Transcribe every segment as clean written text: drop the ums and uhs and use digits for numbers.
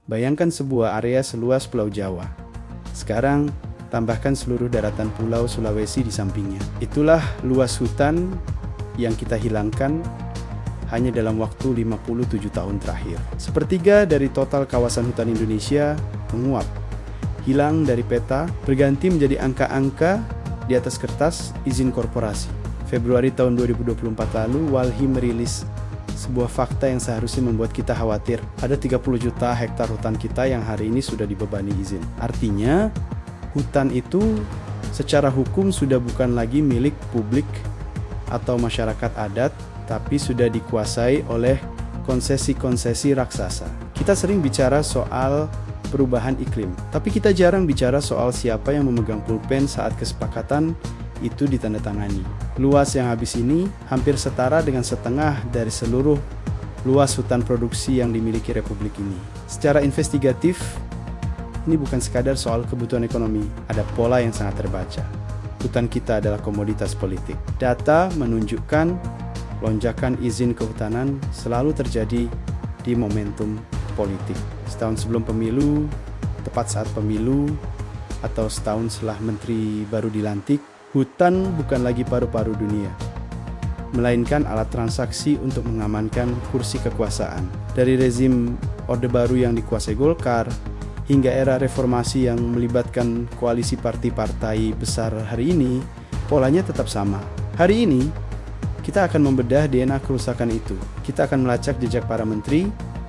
Bayangkan sebuah area seluas Pulau Jawa. Sekarang, tambahkan seluruh daratan Pulau Sulawesi di sampingnya. Itulah luas hutan yang kita hilangkan hanya dalam waktu 57 tahun terakhir. Sepertiga dari total kawasan hutan Indonesia menguap, hilang dari peta, berganti menjadi angka-angka di atas kertas izin korporasi. Februari tahun 2024 lalu, Walhi merilis sebuah fakta yang seharusnya membuat kita khawatir. Ada 30 juta hektar hutan kita yang hari ini sudah dibebani izin. Artinya, hutan itu secara hukum sudah bukan lagi milik publik atau masyarakat adat, tapi sudah dikuasai oleh konsesi-konsesi raksasa. Kita sering bicara soal perubahan iklim, tapi kita jarang bicara soal siapa yang memegang pulpen saat kesepakatan itu ditandatangani. Luas yang habis ini hampir setara dengan setengah dari seluruh luas hutan produksi yang dimiliki Republik ini. Secara investigatif, ini bukan sekadar soal kebutuhan ekonomi, ada pola yang sangat terbaca. Hutan kita adalah komoditas politik. Data menunjukkan lonjakan izin kehutanan selalu terjadi di momentum politik. Setahun sebelum pemilu, tepat saat pemilu, atau setahun setelah menteri baru dilantik, hutan bukan lagi paru-paru dunia, melainkan alat transaksi untuk mengamankan kursi kekuasaan. Dari rezim Orde Baru yang dikuasai Golkar, hingga era reformasi yang melibatkan koalisi partai-partai besar hari ini, polanya tetap sama. Hari ini, kita akan membedah DNA kerusakan itu. Kita akan melacak jejak para menteri,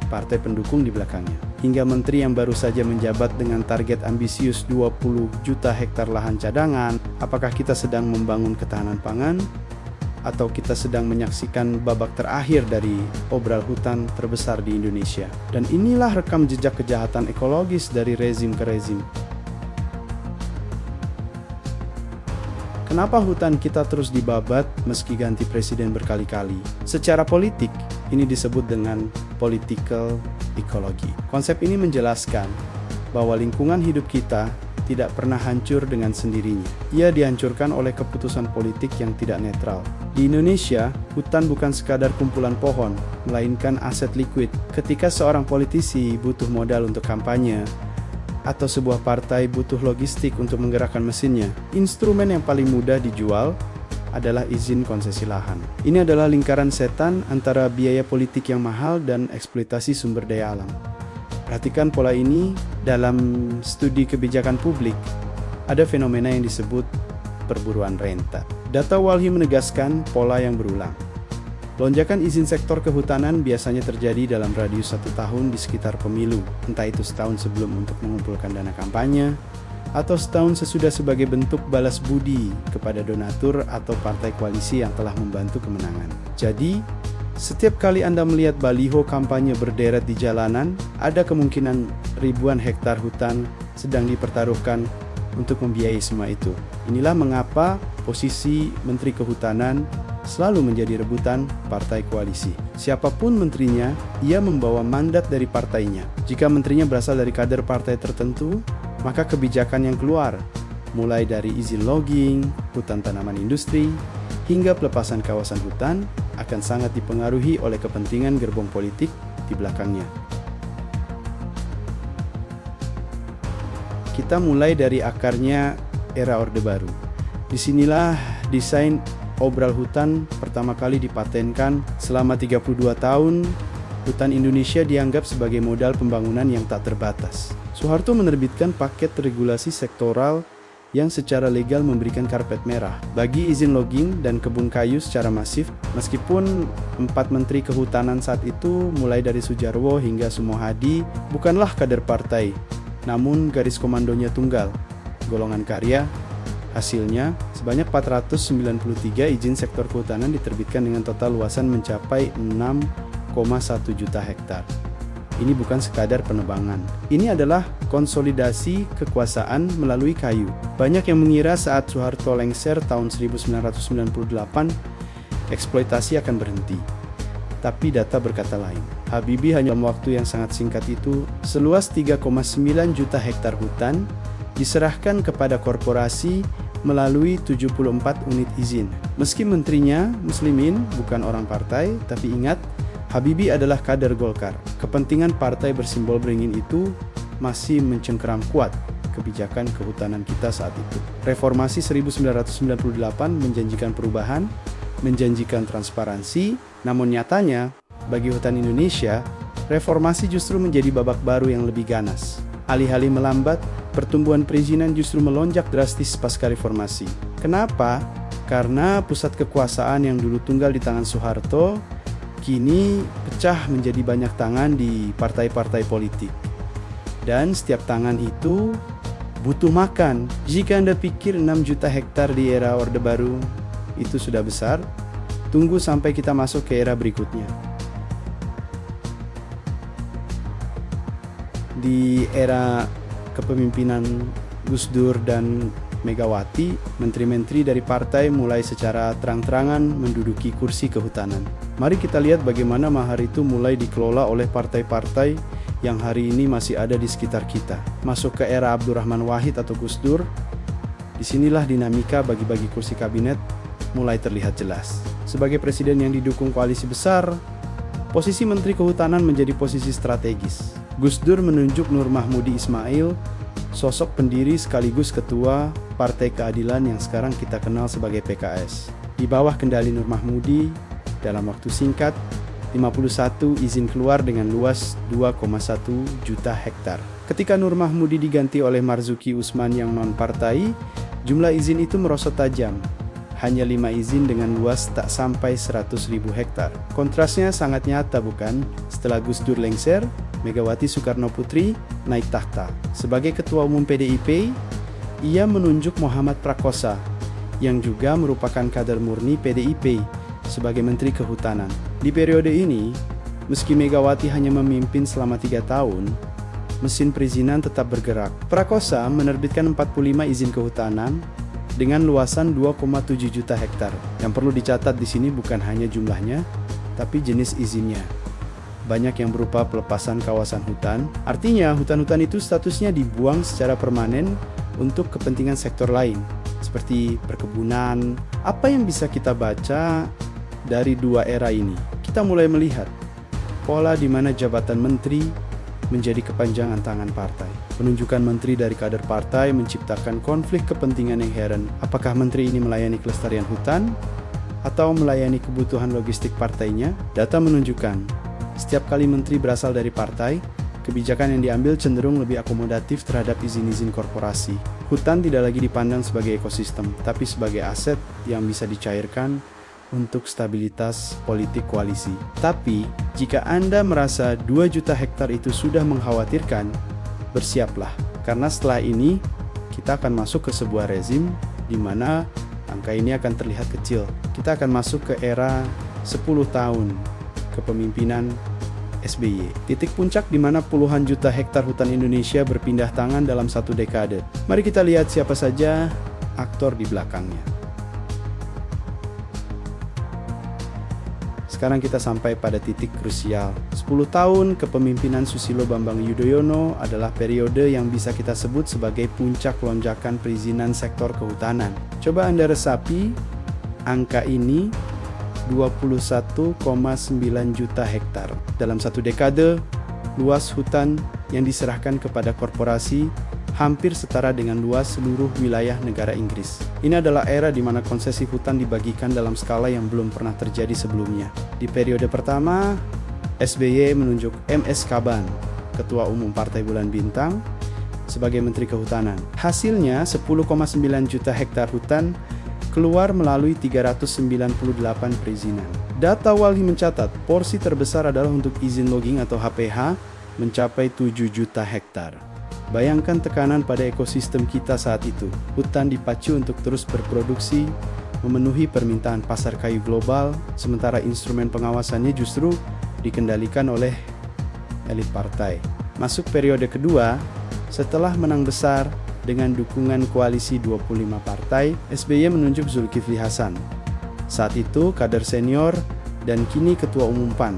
partai pendukung di belakangnya, hingga menteri yang baru saja menjabat dengan target ambisius 20 juta hektar lahan cadangan. Apakah kita sedang membangun ketahanan pangan, atau kita sedang menyaksikan babak terakhir dari obral hutan terbesar di Indonesia? Dan inilah rekam jejak kejahatan ekologis dari rezim ke rezim. Kenapa hutan kita terus dibabat meski ganti presiden berkali-kali? Secara politik, ini disebut dengan political ecology. Konsep ini menjelaskan bahwa lingkungan hidup kita tidak pernah hancur dengan sendirinya. Ia dihancurkan oleh keputusan politik yang tidak netral. Di Indonesia, hutan bukan sekadar kumpulan pohon, melainkan aset liquid. Ketika seorang politisi butuh modal untuk kampanye, atau sebuah partai butuh logistik untuk menggerakkan mesinnya, instrumen yang paling mudah dijual adalah izin konsesi lahan. Ini adalah lingkaran setan antara biaya politik yang mahal dan eksploitasi sumber daya alam. Perhatikan pola ini dalam studi kebijakan publik. Ada fenomena yang disebut perburuan renta. Data Walhi menegaskan pola yang berulang. Lonjakan izin sektor kehutanan biasanya terjadi dalam radius 1 tahun di sekitar pemilu, entah itu setahun sebelum untuk mengumpulkan dana kampanye, atau setahun sesudah sebagai bentuk balas budi kepada donatur atau partai koalisi yang telah membantu kemenangan. Jadi, setiap kali Anda melihat baliho kampanye berderet di jalanan, ada kemungkinan ribuan hektar hutan sedang dipertaruhkan untuk membiayai semua itu. Inilah mengapa posisi Menteri Kehutanan selalu menjadi rebutan partai koalisi. Siapapun menterinya, ia membawa mandat dari partainya. Jika menterinya berasal dari kader partai tertentu, maka kebijakan yang keluar, mulai dari izin logging, hutan tanaman industri, hingga pelepasan kawasan hutan, akan sangat dipengaruhi oleh kepentingan gerbong politik di belakangnya. Kita mulai dari akarnya era Orde Baru. Disinilah desain obral hutan pertama kali dipatenkan. Selama 32 tahun, hutan Indonesia dianggap sebagai modal pembangunan yang tak terbatas. Soeharto menerbitkan paket regulasi sektoral yang secara legal memberikan karpet merah bagi izin logging dan kebun kayu secara masif, meskipun 4 menteri kehutanan saat itu, mulai dari Sujarwo hingga Sumohadi, bukanlah kader partai, namun garis komandonya tunggal, golongan karya. Hasilnya, sebanyak 493 izin sektor kehutanan diterbitkan dengan total luasan mencapai 6,1 juta hektar. Ini bukan sekadar penebangan. Ini adalah konsolidasi kekuasaan melalui kayu. Banyak yang mengira saat Soeharto lengser tahun 1998, eksploitasi akan berhenti. Tapi data berkata lain. Habibie hanya dalam waktu yang sangat singkat itu, seluas 3,9 juta hektar hutan diserahkan kepada korporasi melalui 74 unit izin. Meski menterinya muslimin, bukan orang partai, tapi ingat, Habibie adalah kader Golkar. Kepentingan partai bersimbol beringin itu masih mencengkeram kuat kebijakan kehutanan kita saat itu. Reformasi 1998 menjanjikan perubahan, menjanjikan transparansi, namun nyatanya, bagi hutan Indonesia, reformasi justru menjadi babak baru yang lebih ganas. Alih-alih melambat, pertumbuhan perizinan justru melonjak drastis pasca reformasi. Kenapa? Karena pusat kekuasaan yang dulu tunggal di tangan Soeharto, kini pecah menjadi banyak tangan di partai-partai politik. Dan setiap tangan itu butuh makan. Jika Anda pikir 6 juta hektar di era Orde Baru itu sudah besar, tunggu sampai kita masuk ke era berikutnya. Di era kepemimpinan Gus Dur dan Megawati, menteri-menteri dari partai mulai secara terang-terangan menduduki kursi kehutanan. Mari kita lihat bagaimana mahar itu mulai dikelola oleh partai-partai yang hari ini masih ada di sekitar kita. Masuk ke era Abdurrahman Wahid atau Gus Dur, disinilah dinamika bagi-bagi kursi kabinet mulai terlihat jelas. Sebagai presiden yang didukung koalisi besar, posisi Menteri Kehutanan menjadi posisi strategis. Gus Dur menunjuk Nur Mahmudi Ismail, sosok pendiri sekaligus ketua Partai Keadilan yang sekarang kita kenal sebagai PKS. Di bawah kendali Nur Mahmudi, dalam waktu singkat, 51 izin keluar dengan luas 2,1 juta hektar. Ketika Nur Mahmudi diganti oleh Marzuki Usman yang non-partai, jumlah izin itu merosot tajam. Hanya 5 izin dengan luas tak sampai 100.000 hektar. Kontrasnya sangat nyata bukan? Setelah Gus Dur lengser, Megawati Soekarno Putri naik tahta. Sebagai Ketua Umum PDIP, ia menunjuk Muhammad Prakosa, yang juga merupakan kader murni PDIP, sebagai Menteri Kehutanan. Di periode ini, meski Megawati hanya memimpin selama 3 tahun, mesin perizinan tetap bergerak. Prakosa menerbitkan 45 izin kehutanan dengan luasan 2,7 juta hektar. Yang perlu dicatat di sini bukan hanya jumlahnya, tapi jenis izinnya. Banyak yang berupa pelepasan kawasan hutan. Artinya, hutan-hutan itu statusnya dibuang secara permanen untuk kepentingan sektor lain, seperti perkebunan. Apa yang bisa kita baca dari dua era ini? Kita mulai melihat pola di mana jabatan menteri menjadi kepanjangan tangan partai. Penunjukan menteri dari kader partai menciptakan konflik kepentingan yang heran. Apakah menteri ini melayani kelestarian hutan atau melayani kebutuhan logistik partainya? Data menunjukkan setiap kali menteri berasal dari partai, kebijakan yang diambil cenderung lebih akomodatif terhadap izin-izin korporasi. Hutan tidak lagi dipandang sebagai ekosistem, tapi sebagai aset yang bisa dicairkan untuk stabilitas politik koalisi. Tapi, jika Anda merasa 2 juta hektar itu sudah mengkhawatirkan, bersiaplah. Karena setelah ini, kita akan masuk ke sebuah rezim di mana angka ini akan terlihat kecil. Kita akan masuk ke era 10 tahun kepemimpinan SBY. Titik puncak di mana puluhan juta hektar hutan Indonesia berpindah tangan dalam 1 dekade. Mari kita lihat siapa saja aktor di belakangnya. Sekarang kita sampai pada titik krusial. 10 tahun kepemimpinan Susilo Bambang Yudhoyono adalah periode yang bisa kita sebut sebagai puncak lonjakan perizinan sektor kehutanan. Coba Anda resapi angka ini, 21,9 juta hektar. Dalam 1 dekade, luas hutan yang diserahkan kepada korporasi hampir setara dengan luas seluruh wilayah negara Inggris. Ini adalah era di mana konsesi hutan dibagikan dalam skala yang belum pernah terjadi sebelumnya. Di periode pertama, SBY menunjuk MS Kaban, Ketua Umum Partai Bulan Bintang, sebagai Menteri Kehutanan. Hasilnya, 10,9 juta hektar hutan keluar melalui 398 perizinan. Data Walhi mencatat, porsi terbesar adalah untuk izin logging atau HPH mencapai 7 juta hektar. Bayangkan tekanan pada ekosistem kita saat itu. Hutan dipacu untuk terus berproduksi, memenuhi permintaan pasar kayu global, sementara instrumen pengawasannya justru dikendalikan oleh elit partai. Masuk periode kedua, setelah menang besar, dengan dukungan koalisi 25 partai, SBY menunjuk Zulkifli Hasan. Saat itu kader senior dan kini Ketua Umum PAN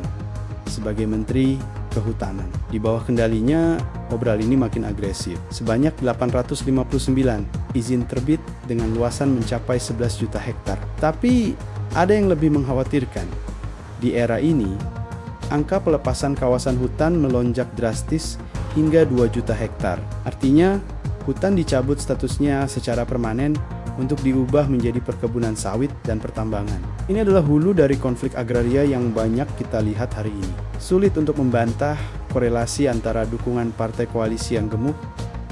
sebagai Menteri Kehutanan. Di bawah kendalinya, obral ini makin agresif. Sebanyak 859 izin terbit dengan luasan mencapai 11 juta hektar. Tapi ada yang lebih mengkhawatirkan. Di era ini, angka pelepasan kawasan hutan melonjak drastis hingga 2 juta hektar. Artinya, hutan dicabut statusnya secara permanen untuk diubah menjadi perkebunan sawit dan pertambangan. Ini adalah hulu dari konflik agraria yang banyak kita lihat hari ini. Sulit untuk membantah korelasi antara dukungan partai koalisi yang gemuk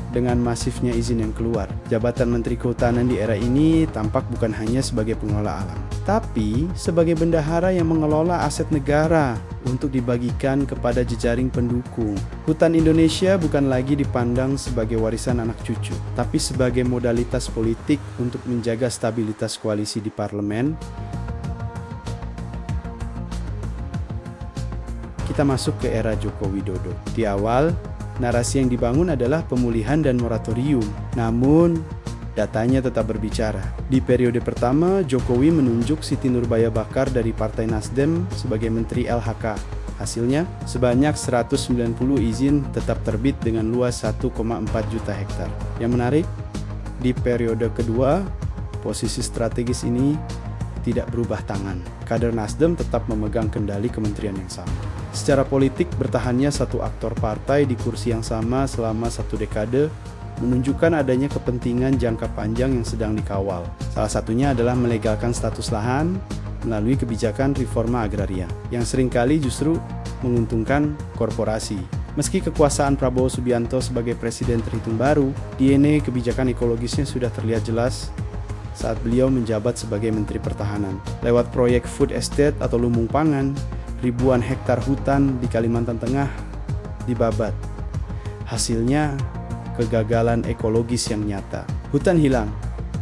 dengan masifnya izin yang keluar. Jabatan Menteri Kehutanan di era ini tampak bukan hanya sebagai pengelola alam, tapi sebagai bendahara yang mengelola aset negara untuk dibagikan kepada jejaring pendukung. Hutan Indonesia bukan lagi dipandang sebagai warisan anak cucu, tapi sebagai modalitas politik untuk menjaga stabilitas koalisi di parlemen. Kita masuk ke era Joko Widodo. Di awal, narasi yang dibangun adalah pemulihan dan moratorium. Namun, datanya tetap berbicara. Di periode pertama, Jokowi menunjuk Siti Nurbaya Bakar dari Partai Nasdem sebagai Menteri LHK. Hasilnya, sebanyak 190 izin tetap terbit dengan luas 1,4 juta hektar. Yang menarik, di periode kedua, posisi strategis ini tidak berubah tangan. Kader Nasdem tetap memegang kendali kementerian yang sama. Secara politik, bertahannya satu aktor partai di kursi yang sama selama 1 dekade menunjukkan adanya kepentingan jangka panjang yang sedang dikawal. Salah satunya adalah melegalkan status lahan melalui kebijakan reforma agraria, yang seringkali justru menguntungkan korporasi. Meski kekuasaan Prabowo Subianto sebagai presiden terhitung baru, DNA kebijakan ekologisnya sudah terlihat jelas saat beliau menjabat sebagai Menteri Pertahanan. Lewat proyek food estate atau lumbung pangan, ribuan hektar hutan di Kalimantan Tengah dibabat. Hasilnya, kegagalan ekologis yang nyata. Hutan hilang,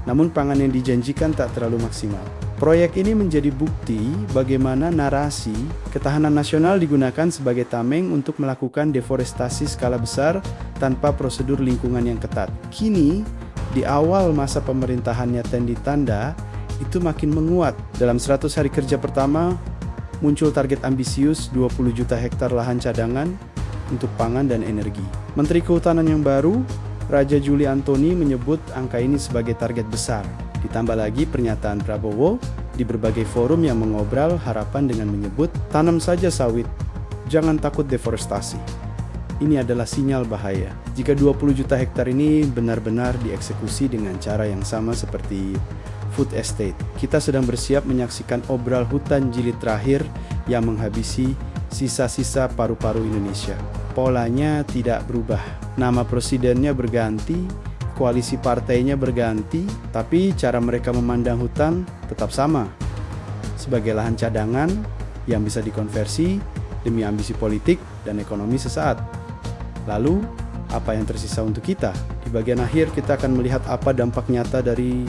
namun pangan yang dijanjikan tak terlalu maksimal. Proyek ini menjadi bukti bagaimana narasi ketahanan nasional digunakan sebagai tameng untuk melakukan deforestasi skala besar tanpa prosedur lingkungan yang ketat. Kini, di awal masa pemerintahannya Tendi Tanda, itu makin menguat. Dalam 100 hari kerja pertama, muncul target ambisius 20 juta hektar lahan cadangan untuk pangan dan energi. Menteri Kehutanan yang baru, Raja Juli Antoni, menyebut angka ini sebagai target besar. Ditambah lagi pernyataan Prabowo di berbagai forum yang mengobrol harapan dengan menyebut, tanam saja sawit, jangan takut deforestasi. Ini adalah sinyal bahaya. Jika 20 juta hektar ini benar-benar dieksekusi dengan cara yang sama seperti food estate, kita sedang bersiap menyaksikan obral hutan jilid terakhir yang menghabisi sisa-sisa paru-paru Indonesia. Polanya tidak berubah. Nama presidennya berganti, koalisi partainya berganti, tapi cara mereka memandang hutan tetap sama. Sebagai lahan cadangan yang bisa dikonversi demi ambisi politik dan ekonomi sesaat. Lalu, apa yang tersisa untuk kita? Di bagian akhir kita akan melihat apa dampak nyata dari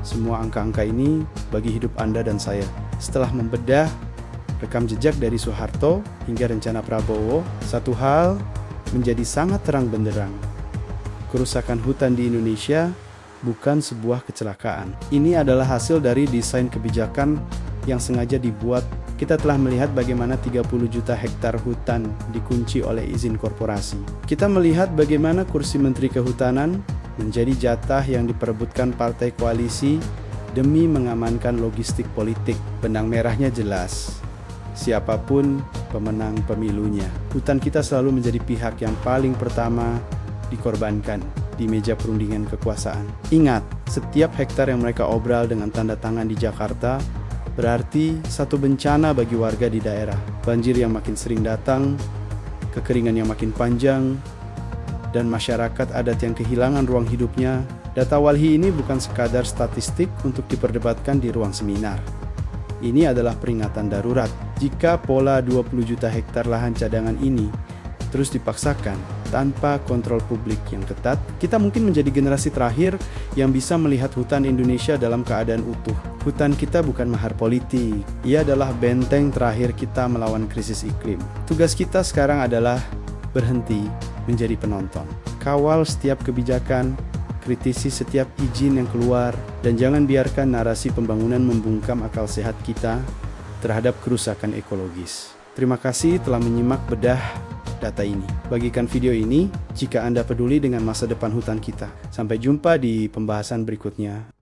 semua angka-angka ini bagi hidup Anda dan saya. Setelah membedah rekam jejak dari Soeharto hingga rencana Prabowo, satu hal menjadi sangat terang benderang. Kerusakan hutan di Indonesia bukan sebuah kecelakaan. Ini adalah hasil dari desain kebijakan yang sengaja dibuat. Kita telah melihat bagaimana 30 juta hektar hutan dikunci oleh izin korporasi. Kita melihat bagaimana kursi Menteri Kehutanan menjadi jatah yang diperebutkan partai koalisi demi mengamankan logistik politik. Benang merahnya jelas. Siapapun pemenang pemilunya, hutan kita selalu menjadi pihak yang paling pertama dikorbankan di meja perundingan kekuasaan. Ingat, setiap hektar yang mereka obral dengan tanda tangan di Jakarta berarti satu bencana bagi warga di daerah. Banjir yang makin sering datang, kekeringan yang makin panjang, dan masyarakat adat yang kehilangan ruang hidupnya. Data Walhi ini bukan sekadar statistik untuk diperdebatkan di ruang seminar. Ini adalah peringatan darurat. Jika pola 20 juta hektar lahan cadangan ini terus dipaksakan tanpa kontrol publik yang ketat, kita mungkin menjadi generasi terakhir yang bisa melihat hutan Indonesia dalam keadaan utuh. Hutan kita bukan mahar politik, ia adalah benteng terakhir kita melawan krisis iklim. Tugas kita sekarang adalah berhenti menjadi penonton. Kawal setiap kebijakan, kritisi setiap izin yang keluar, dan jangan biarkan narasi pembangunan membungkam akal sehat kita terhadap kerusakan ekologis. Terima kasih telah menyimak bedah data ini. Bagikan video ini jika Anda peduli dengan masa depan hutan kita. Sampai jumpa di pembahasan berikutnya.